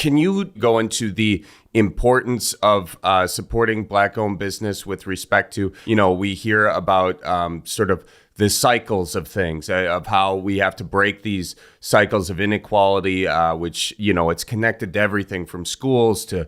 Can you go into the importance of supporting Black-owned business with respect to, we hear about sort of the cycles of things, of how we have to break these cycles of inequality, which, it's connected to everything from schools to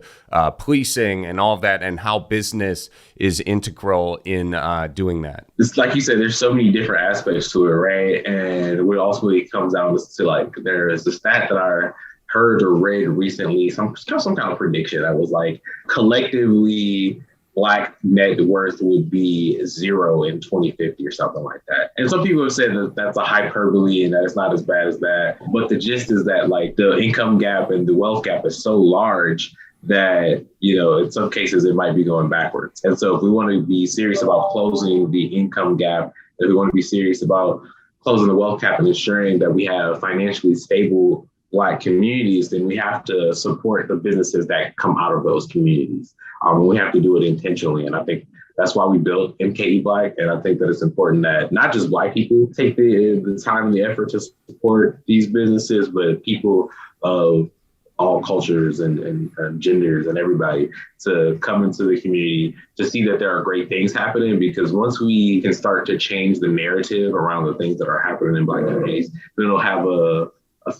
policing and all of that, and how business is integral in doing that. It's like you said, there's so many different aspects to it, right? And what ultimately comes down to like, there is a stat that I heard or read recently, some kind of prediction that was like, collectively, Black net worth would be 0 in 2050 or something like that. And some people have said that that's a hyperbole and that it's not as bad as that. But the gist is that like the income gap and the wealth gap is so large that, in some cases it might be going backwards. And so if we want to be serious about closing the income gap, if we want to be serious about closing the wealth gap and ensuring that we have financially stable Black communities, then we have to support the businesses that come out of those communities. We have to do it intentionally. And I think that's why we built MKE Black. And I think that it's important that not just White people take the time and the effort to support these businesses, but people of all cultures and genders and everybody to come into the community to see that there are great things happening. Because once we can start to change the narrative around the things that are happening in Black communities, then it'll have a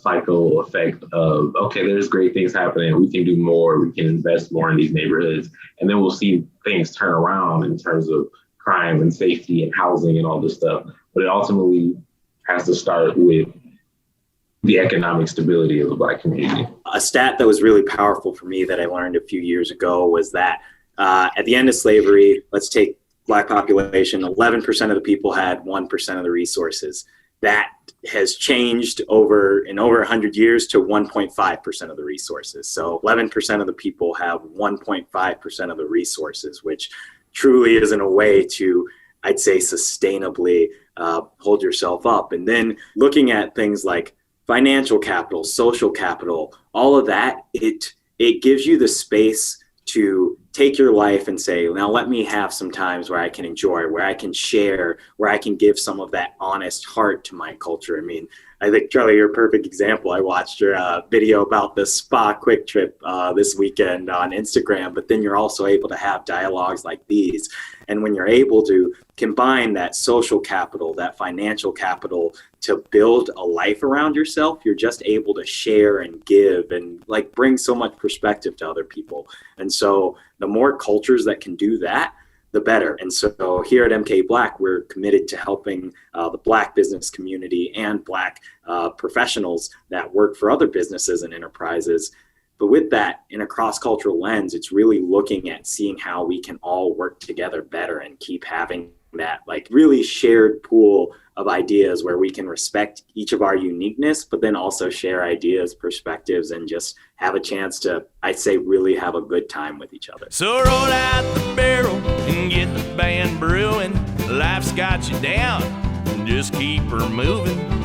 cycle effect of, okay, there's great things happening. We can do more. We can invest more in these neighborhoods. And then we'll see things turn around in terms of crime and safety and housing and all this stuff. But it ultimately has to start with the economic stability of the Black community. A stat that was really powerful for me that I learned a few years ago was that at the end of slavery, let's take Black population, 11% of the people had 1% of the resources. That has changed over 100 years to 1.5% of the resources. So 11% of the people have 1.5% of the resources, which truly isn't a way to, I'd say, sustainably hold yourself up. And then looking at things like financial capital, social capital, all of that, it gives you the space to take your life and say, now let me have some times where I can enjoy, where I can share, where I can give some of that honest heart to my culture. I mean, I think, Charlie, you're a perfect example. I watched your video about the spa quick trip this weekend on Instagram, but then you're also able to have dialogues like these. And when you're able to combine that social capital, that financial capital to build a life around yourself, you're just able to share and give and like bring so much perspective to other people. And so the more cultures that can do that, the better. And so here at MK Black, we're committed to helping the Black business community and Black professionals that work for other businesses and enterprises. But with that, in a cross-cultural lens, it's really looking at seeing how we can all work together better and keep having that like really shared pool of ideas where we can respect each of our uniqueness, but then also share ideas, perspectives, and just have a chance to, I'd say, really have a good time with each other. So roll out the barrel and get the band brewing. Life's got you down, just keep her moving.